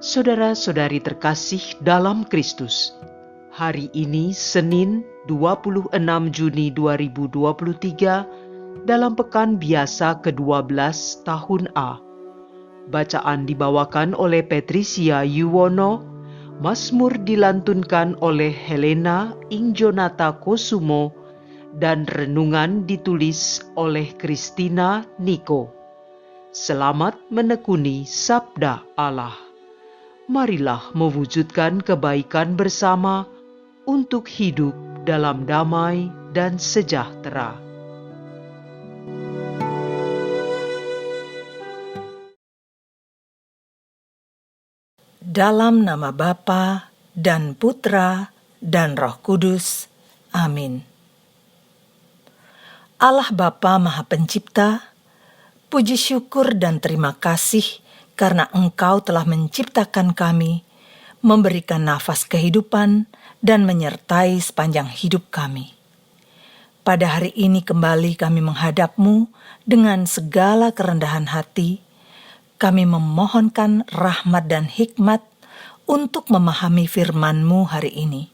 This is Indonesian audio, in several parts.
Saudara-saudari terkasih dalam Kristus, hari ini Senin 26 Juni 2023 dalam pekan biasa ke-12 tahun A. Bacaan dibawakan oleh Patricia Yuwono, Mazmur dilantunkan oleh Helena Ingjonata Kosumo, dan renungan ditulis oleh Christina Niko. Selamat menekuni Sabda Allah. Marilah mewujudkan kebaikan bersama untuk hidup dalam damai dan sejahtera. Dalam nama Bapa dan Putra dan Roh Kudus. Amin. Allah Bapa Maha Pencipta, puji syukur dan terima kasih karena Engkau telah menciptakan kami, memberikan nafas kehidupan, dan menyertai sepanjang hidup kami. Pada hari ini kembali kami menghadap-Mu dengan segala kerendahan hati. Kami memohonkan rahmat dan hikmat untuk memahami firman-Mu hari ini.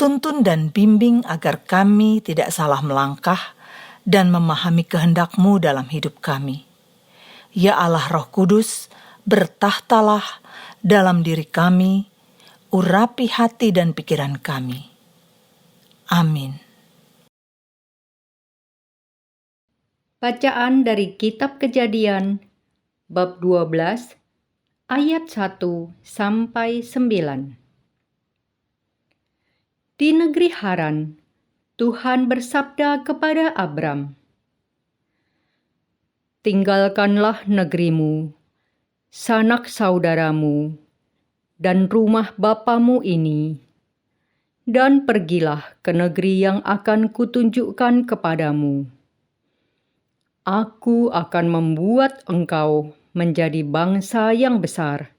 Tuntun dan bimbing agar kami tidak salah melangkah dan memahami kehendak-Mu dalam hidup kami. Ya Allah Roh Kudus, bertahtalah dalam diri kami, urapi hati dan pikiran kami. Amin. Bacaan dari Kitab Kejadian, bab 12, ayat 1 sampai 9. Di negeri Haran, Tuhan bersabda kepada Abram, "Tinggalkanlah negerimu, sanak saudaramu, dan rumah bapamu ini, dan pergilah ke negeri yang akan kutunjukkan kepadamu. Aku akan membuat engkau menjadi bangsa yang besar,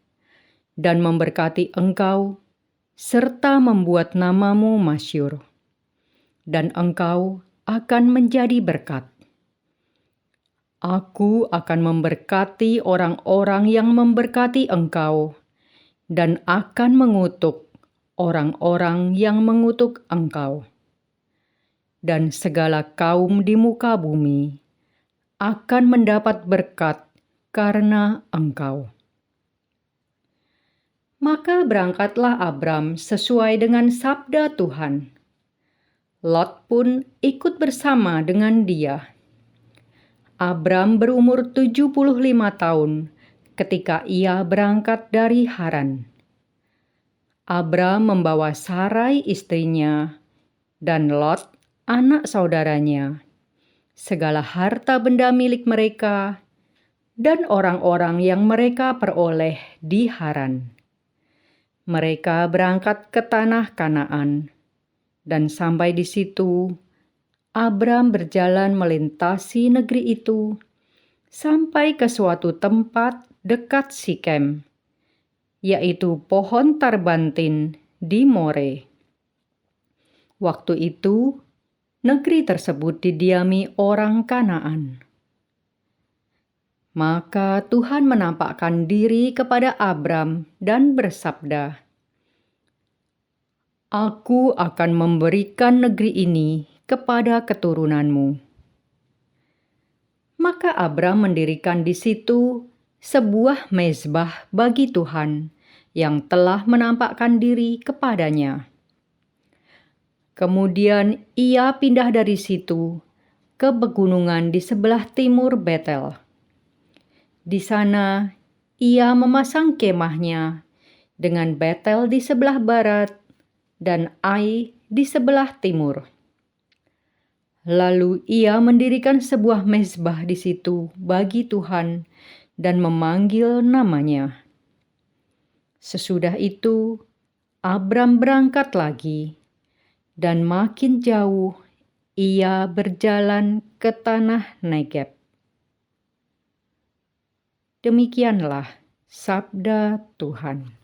dan memberkati engkau, serta membuat namamu masyhur, dan engkau akan menjadi berkat. Aku akan memberkati orang-orang yang memberkati engkau, dan akan mengutuk orang-orang yang mengutuk engkau. Dan segala kaum di muka bumi akan mendapat berkat karena engkau." Maka berangkatlah Abram sesuai dengan sabda Tuhan. Lot pun ikut bersama dengan dia. Abram berumur 75 tahun ketika ia berangkat dari Haran. Abram membawa Sarai istrinya dan Lot anak saudaranya, segala harta benda milik mereka, dan orang-orang yang mereka peroleh di Haran. Mereka berangkat ke tanah Kanaan, dan sampai di situ Abram berjalan melintasi negeri itu sampai ke suatu tempat dekat Sikem, yaitu pohon tarbantin di More. Waktu itu negeri tersebut didiami orang Kanaan. Maka Tuhan menampakkan diri kepada Abram dan bersabda, "Aku akan memberikan negeri ini kepada keturunanmu." Maka Abram mendirikan di situ sebuah mezbah bagi Tuhan yang telah menampakkan diri kepadanya. Kemudian ia pindah dari situ ke pegunungan di sebelah timur Betel. Di sana ia memasang kemahnya dengan Betel di sebelah barat dan Ai di sebelah timur. Lalu ia mendirikan sebuah mezbah di situ bagi Tuhan dan memanggil namanya. Sesudah itu Abram berangkat lagi, dan makin jauh ia berjalan ke tanah Negeb. Demikianlah sabda Tuhan.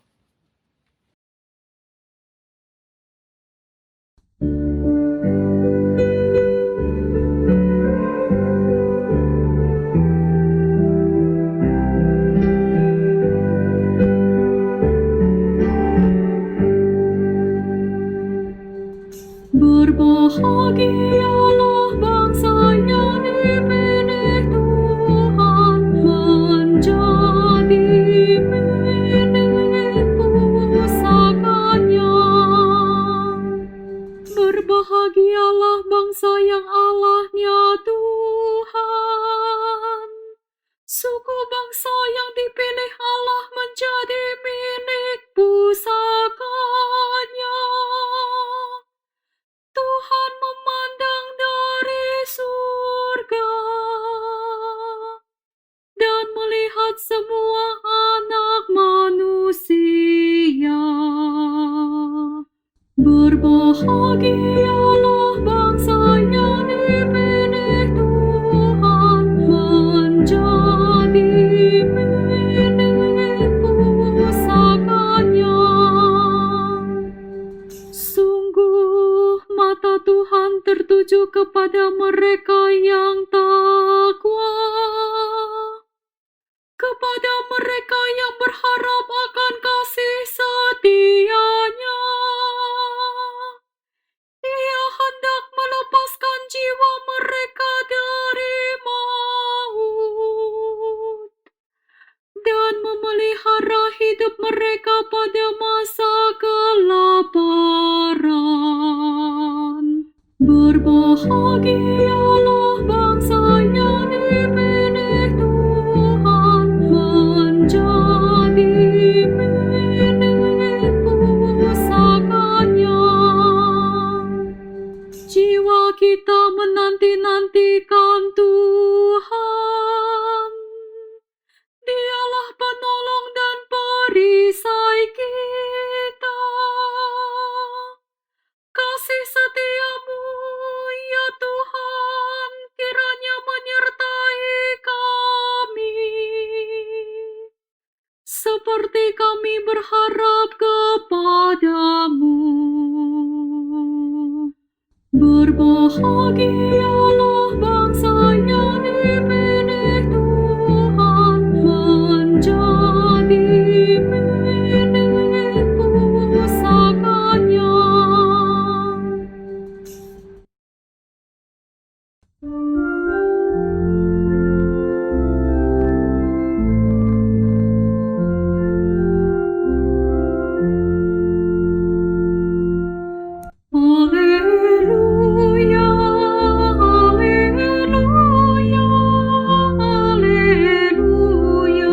Allahnya Tuhan. Suku bangsa yang dipilih Allah menjadi milik pusakanya. Tuhan memandang dari surga dan melihat semua anak manusia. Berbahagialah bangsa yang dipilih Tuhan menjadi milik pusakanya. Sungguh mata Tuhan tertuju kepada mereka yang takwa, kepada mereka yang berharap akan kasih setia-Nya. Ia hendak melepaskan jiwa mereka dari maut dan memelihara hidup mereka pada masa kelaparan. Berbahagialah bangsa yang dipilih Tuhan menjadi milik pusakanya. Jiwa kita menanti-nantikan Tuhan. Dialah penolong dan perisai kita. Kasih setia-Mu, ya Tuhan, kiranya menyertai kami, seperti kami berharap kepada-Mu. Berbahagialah bangsa yang dipilih Tuhan menjadi milik pusakanya. Haleluya, haleluya, haleluya.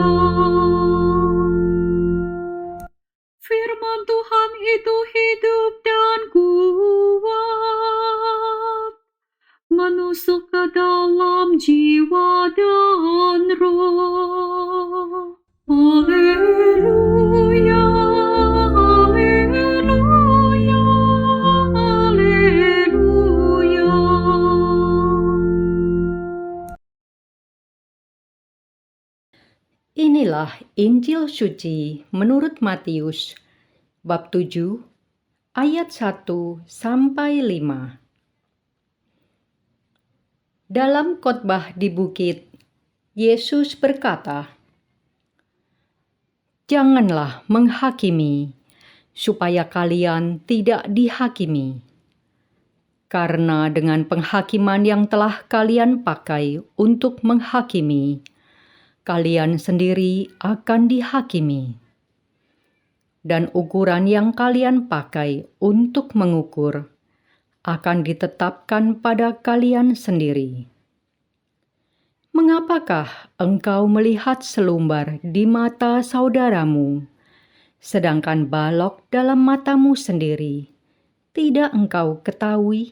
Firman Tuhan itu hidup dan kuat, menusuk ke dalam jiwa dan roh. Haleluya, haleluya, haleluya. Inilah Injil suci menurut Matius, bab 7, ayat 1 sampai 5. Dalam khotbah di bukit, Yesus berkata, "Janganlah menghakimi, supaya kalian tidak dihakimi. Karena dengan penghakiman yang telah kalian pakai untuk menghakimi, kalian sendiri akan dihakimi. Dan ukuran yang kalian pakai untuk mengukur akan ditetapkan pada kalian sendiri. Mengapakah engkau melihat selumbar di mata saudaramu, sedangkan balok dalam matamu sendiri tidak engkau ketahui?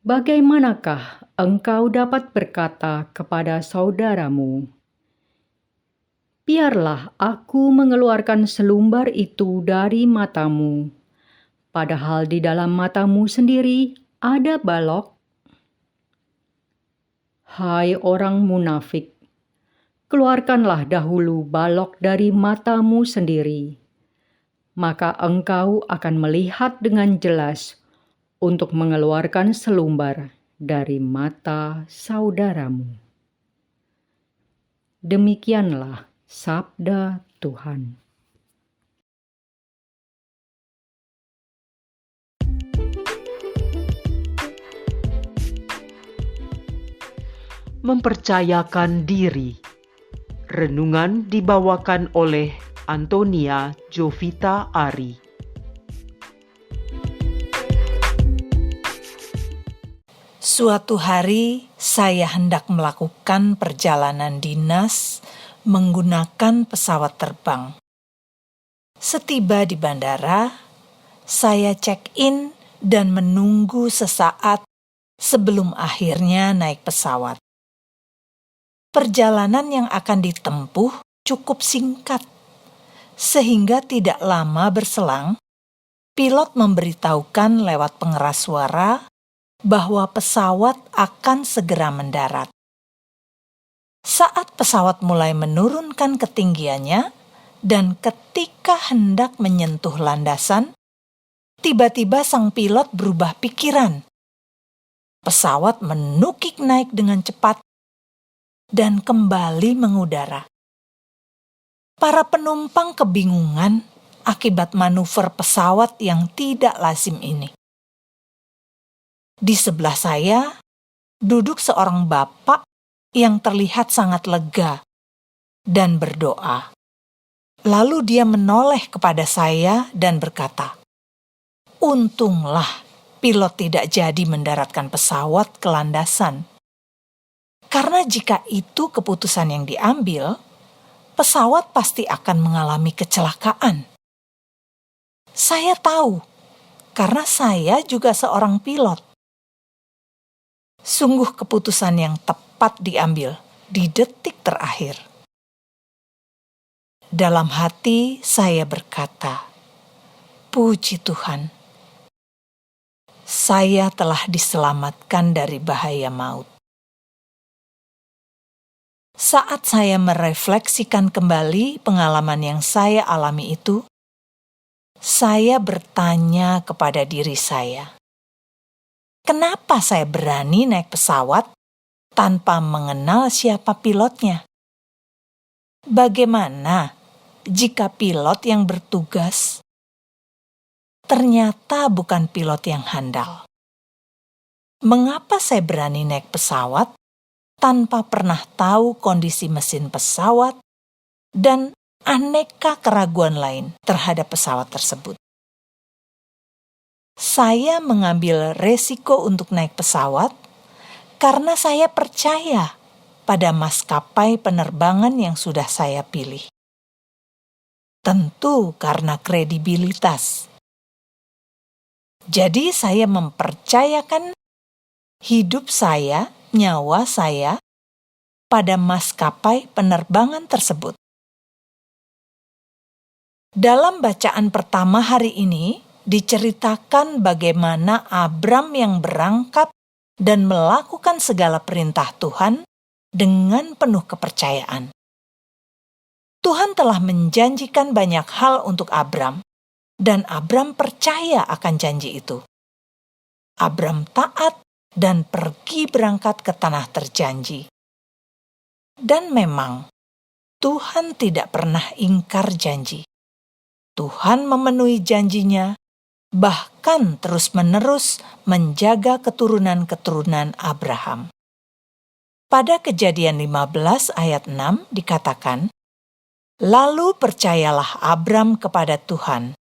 Bagaimanakah engkau dapat berkata kepada saudaramu, 'Biarlah aku mengeluarkan selumbar itu dari matamu,' padahal di dalam matamu sendiri ada balok? Hai orang munafik, keluarkanlah dahulu balok dari matamu sendiri, maka engkau akan melihat dengan jelas untuk mengeluarkan selumbar dari mata saudaramu." Demikianlah sabda Tuhan. Mempercayakan diri. Renungan dibawakan oleh Antonia Jovita Ari. Suatu hari saya hendak melakukan perjalanan dinas menggunakan pesawat terbang. Setiba di bandara, saya check-in dan menunggu sesaat sebelum akhirnya naik pesawat. Perjalanan yang akan ditempuh cukup singkat, sehingga tidak lama berselang, pilot memberitahukan lewat pengeras suara bahwa pesawat akan segera mendarat. Saat pesawat mulai menurunkan ketinggiannya dan ketika hendak menyentuh landasan, tiba-tiba sang pilot berubah pikiran. Pesawat menukik naik dengan cepat dan kembali mengudara. Para penumpang kebingungan akibat manuver pesawat yang tidak lazim ini. Di sebelah saya duduk seorang bapak yang terlihat sangat lega dan berdoa. Lalu dia menoleh kepada saya dan berkata, "Untunglah pilot tidak jadi mendaratkan pesawat ke landasan. Karena jika itu keputusan yang diambil, pesawat pasti akan mengalami kecelakaan." Saya tahu, karena saya juga seorang pilot. Sungguh keputusan yang tepat diambil di detik terakhir. Dalam hati saya berkata, "Puji Tuhan, saya telah diselamatkan dari bahaya maut." Saat saya merefleksikan kembali pengalaman yang saya alami itu, saya bertanya kepada diri saya, kenapa saya berani naik pesawat tanpa mengenal siapa pilotnya? Bagaimana jika pilot yang bertugas ternyata bukan pilot yang handal? Mengapa saya berani naik pesawat tanpa pernah tahu kondisi mesin pesawat dan aneka keraguan lain terhadap pesawat tersebut? Saya mengambil resiko untuk naik pesawat karena saya percaya pada maskapai penerbangan yang sudah saya pilih. Tentu karena kredibilitas. Jadi saya mempercayakan hidup saya, nyawa saya, pada maskapai penerbangan tersebut. Dalam bacaan pertama hari ini, diceritakan bagaimana Abram yang berangkat dan melakukan segala perintah Tuhan dengan penuh kepercayaan. Tuhan telah menjanjikan banyak hal untuk Abram, dan Abram percaya akan janji itu. Abram taat dan pergi berangkat ke tanah terjanji. Dan memang, Tuhan tidak pernah ingkar janji. Tuhan memenuhi janjinya, bahkan terus-menerus menjaga keturunan-keturunan Abraham. Pada Kejadian 15 ayat 6 dikatakan, "Lalu percayalah Abram kepada Tuhan,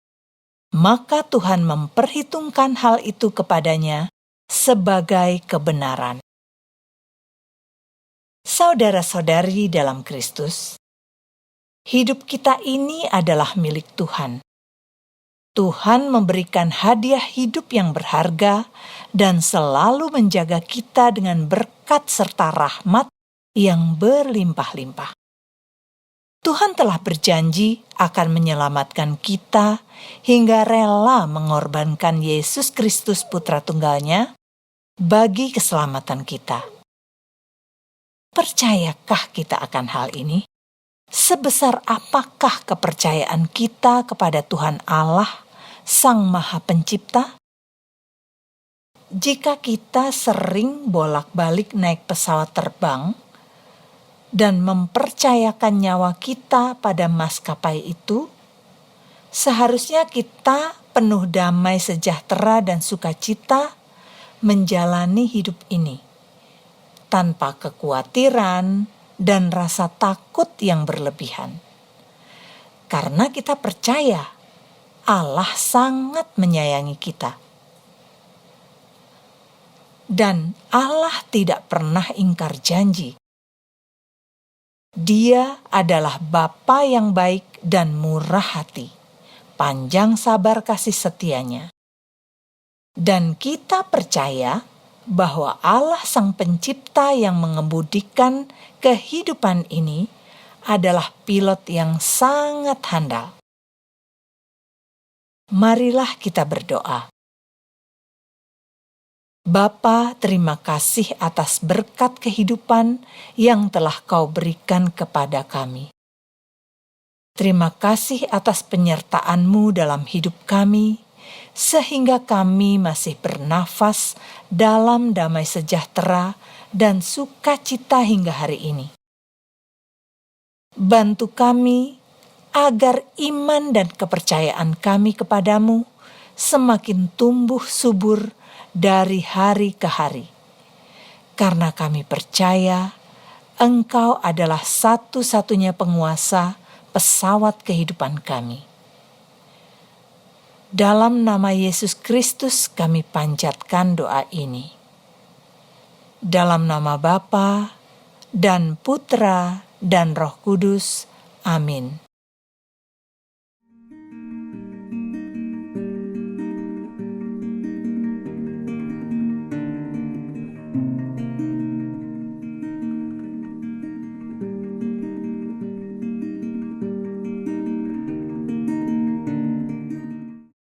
maka Tuhan memperhitungkan hal itu kepadanya sebagai kebenaran." Saudara-saudari dalam Kristus, hidup kita ini adalah milik Tuhan. Tuhan memberikan hadiah hidup yang berharga dan selalu menjaga kita dengan berkat serta rahmat yang berlimpah-limpah. Tuhan telah berjanji akan menyelamatkan kita hingga rela mengorbankan Yesus Kristus Putra Tunggalnya bagi keselamatan kita. Percayakah kita akan hal ini? Sebesar apakah kepercayaan kita kepada Tuhan Allah, Sang Maha Pencipta? Jika kita sering bolak-balik naik pesawat terbang dan mempercayakan nyawa kita pada maskapai itu, seharusnya kita penuh damai sejahtera dan sukacita menjalani hidup ini, tanpa kekhawatiran dan rasa takut yang berlebihan. Karena kita percaya Allah sangat menyayangi kita. dan Allah tidak pernah ingkar janji. Dia adalah Bapa yang baik dan murah hati, panjang sabar kasih setianya. Dan kita percaya bahwa Allah Sang Pencipta yang mengemudikan kehidupan ini adalah pilot yang sangat handal. Marilah kita berdoa. Bapa, terima kasih atas berkat kehidupan yang telah Kau berikan kepada kami. Terima kasih atas penyertaan-Mu dalam hidup kami, sehingga kami masih bernafas dalam damai sejahtera dan sukacita hingga hari ini. Bantu kami agar iman dan kepercayaan kami kepadamu semakin tumbuh subur dari hari ke hari. Karena kami percaya Engkau adalah satu-satunya penguasa pesawat kehidupan kami. Dalam nama Yesus Kristus kami panjatkan doa ini. Dalam nama Bapa dan Putra dan Roh Kudus. Amin.